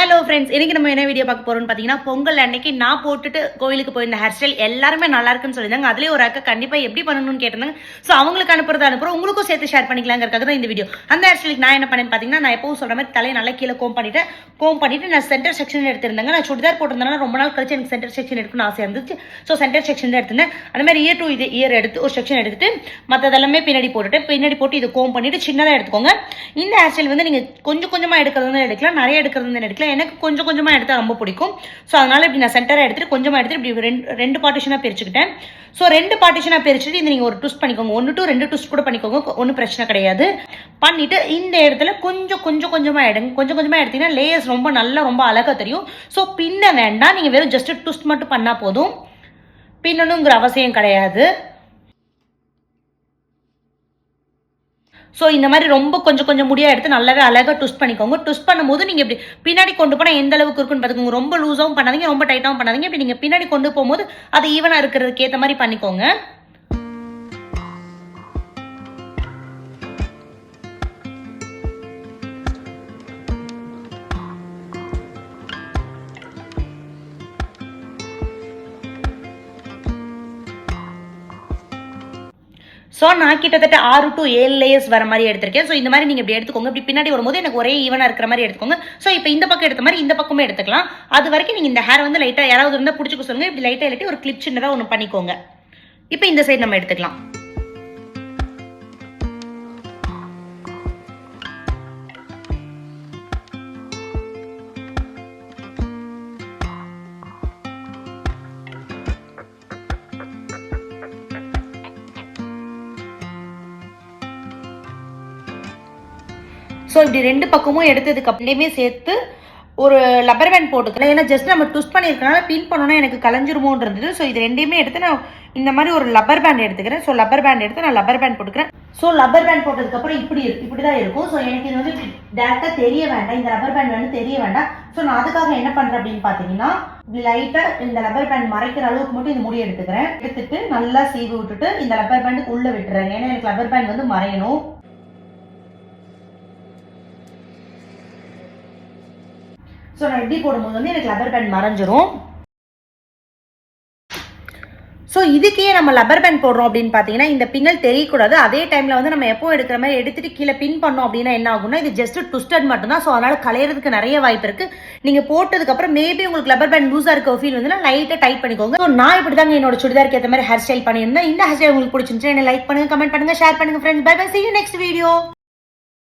Hello friends, இன்னைக்கு நம்ம என்ன வீடியோ பார்க்க போறோம்னு பார்த்தீங்கன்னா, பொங்கல் அன்னைக்கு நான் போட்டுட்டு கோயிலுக்கு போயிருந்த ஹேர் ஸ்டைல் எல்லாருமே நல்லா இருக்குன்னு சொல்லியிருந்தாங்க. அதுலேயே ஒரு அக்கா கண்டிப்பாக எப்படி பண்ணணும்னு கேட்டிருந்தாங்க. ஸோ அவங்களுக்கு அனுப்புறோம், உங்களுக்கும் சேர்த்து ஷேர் பண்ணிக்கலாங்கிறதுக்காக தான் இந்த வீடியோ. அந்த ஹேர் ஸ்டைலுக்கு நான் என்ன பண்ணேன்னு பார்த்தீங்கன்னா, நான் எப்பவும் சொல்ற மாதிரி தலையை நல்லா கீழே கோம் பண்ணிட்டு நான் சென்டர் செக்ஷன் எடுத்திருந்தேங்க. நான் சுடிதார் போட்டிருந்தேன், ரொம்ப நாள் கழிச்சு எனக்கு சென்டர் செக்ஷன் எடுக்கணும்னு ஆசை இருந்துச்சு. ஸோ சென்டர் செக்ஷன் தான் எடுத்திருந்தேன். அந்த மாதிரி இயர் டு இயர் எடுத்து ஒரு செக்ஷன் எடுத்துட்டு மற்றதெல்லாமே பின்னாடி போட்டு இது கோம் பண்ணிட்டு சின்னதாக எடுத்துக்கோங்க. இந்த ஹேர் ஸ்டைல் வந்து நீங்கள் கொஞ்சம் கொஞ்சமாக எடுக்கிறது எடுக்கலாம், நிறைய எடுக்கிறது எடுக்கலாம். எனக்கு கொஞ்சம் கொஞ்சமாக எடுத்தால் ரொம்ப பிடிக்கும். ஸோ அதனால் இப்படி நான் சென்டராக எடுத்துகிட்டு கொஞ்சமாக எடுத்துகிட்டு இப்படி ரெண்டு பார்ட்டிஷனாக பிரிச்சுக்கிட்டேன். ஸோ ரெண்டு பார்ட்டிஷனாக பிரிச்சுட்டு இது நீங்கள் ஒரு ட்விஸ்ட் பண்ணிக்கோங்க. 1 to 2 ட்விஸ்ட் கூட பண்ணிக்கோங்க, ஒன்றும் பிரச்சனை கிடையாது. பண்ணிவிட்டு இந்த இடத்துல கொஞ்சமாக எடுங்க. கொஞ்சமாக எடுத்தீங்கன்னா லேயர்ஸ் ரொம்ப அழகாக தெரியும். ஸோ பின்ன வேண்டாம், நீங்கள் வெறும் ஜஸ்ட் ட்விஸ்ட் மட்டும் பண்ணால் போதும், பின்னணுங்கிற அவசியம் கிடையாது. ஸோ இந்த மாதிரி ரொம்ப கொஞ்சம் முடியாக எடுத்து நல்லாவே அழகாக ட்விஸ்ட் பண்ணிக்கோங்க. ட்விஸ்ட் பண்ணும்போது நீங்கள் இப்படி பின்னாடி கொண்டு போனால் எந்த அளவுக்கு இருக்குன்னு பார்த்துக்கோங்க. ரொம்ப லூஸாகவும் பண்ணாதீங்க, ரொம்ப டைட்டாகவும் பண்ணாதீங்க. இப்படி நீங்கள் பின்னாடி கொண்டு போகும்போது அது ஈவனாக இருக்கிறதுக்கு ஏற்ற மாதிரி பண்ணிக்கோங்க. ஸோ நான் கிட்டத்தட்ட 6 to 7 லேயர்ஸ் வர மாதிரி எடுத்திருக்கேன். ஸோ இந்த மாதிரி நீங்கள் இப்படி எடுத்துக்கோங்க. இப்படி பின்னாடி வரும்போது எனக்கு ஒரே ஈவனாக இருக்கிற மாதிரி எடுத்துக்கோங்க. ஸோ இப்போ இந்த பக்கம் எடுத்த மாதிரி இந்த பக்கமே எடுத்துக்கலாம். அது வரைக்கும் நீங்கள் இந்த ஹேர் வந்து லைட்டாக யாராவது இருந்தால் பிடிச்சிக்க சொல்லுங்கள். இப்படி லைட்டாக இல்லாட்டி ஒரு கிளிப் சின்னதாக ஒன்று பண்ணிக்கோங்க. இப்போ இந்த சைடு நம்ம எடுத்துக்கலாம். ஸோ இப்படி ரெண்டு பக்கமும் எடுத்ததுக்கு அப்படியே சேர்த்து ஒரு லப்பர் பேண்ட் போட்டுக்கலாம். ஏன்னா ஜஸ்ட் நம்ம ட்விஸ்ட் பண்ணியிருக்கனால பின் பண்ணோன்னா எனக்கு கலைஞ்சிருமோன்னு இருந்தது. ஸோ இது ரெண்டையுமே எடுத்து நான் இந்த மாதிரி ஒரு லப்பர் பேண்ட் எடுத்துக்கிறேன். ஸோ லப்பர் பேண்ட் எடுத்து நான் லப்பர் பேண்ட் போட்டுக்கிறேன். ஸோ லப்பர் பேண்ட் போட்டதுக்கப்புறம் இப்படி தான் இருக்கும். ஸோ எனக்கு இது வந்து டேரெக்டாக தெரிய வேண்டாம், இந்த லப்பர் பேண்ட் வந்து தெரிய வேண்டாம். ஸோ நான் அதுக்காக என்ன பண்ணுறேன் அப்படின்னு பார்த்தீங்கன்னா, லைட்டாக இந்த லப்பர் பேண்ட் மறைக்கிற அளவுக்கு மட்டும் இந்த முடி எடுத்துக்கிறேன். எடுத்துட்டு நல்லா சீவி விட்டுட்டு இந்த லப்பர் பேண்டுக்கு உள்ளே விட்டுறேன். ஏன்னா எனக்கு லப்பர் பேண்ட் வந்து மறையணும். ஸோ நான் எப்படி போடும்போது வந்து எனக்கு லப்பர் பேண்ட் மறைஞ்சிரும். ஸோ இதுக்கே நம்ம லப்பர் பேண்ட் போடுறோம் அப்படின்னு பார்த்தீங்கன்னா இந்த பின்னல் தெரியக்கூடாது. அதே டைமில் வந்து நம்ம எப்போ எடுக்கிற மாதிரி எடுத்துட்டு கீழே பின் பண்ணோம் அப்படின்னா என்ன ஆகும்னா, இது ஜஸ்ட் ட்விஸ்டட் மட்டும்தான். ஸோ அதனால் கலையிறதுக்கு நிறைய வாய்ப்பு இருக்குது. நீங்கள் போட்டதுக்கப்புறம் மேபி உங்களுக்கு லப்பர் பேண்ட் லூஸாக இருக்க ஃபீல் வந்து லைட்டாக டைட் பண்ணிக்கோங்க. ஸோ நான் இப்படி தாங்க என்னோட சுடிதாருக்கு ஏற்ற மாதிரி ஹேர் ஸ்டைல் பண்ணியிருந்தேன். இந்த ஹேர் ஸ்டைல் உங்களுக்கு பிடிச்சிருந்துச்சு, என்ன லைக் பண்ணுங்க, கமெண்ட் பண்ணுங்க, ஷேர் பண்ணுங்க friends. Bye bye, see you next video.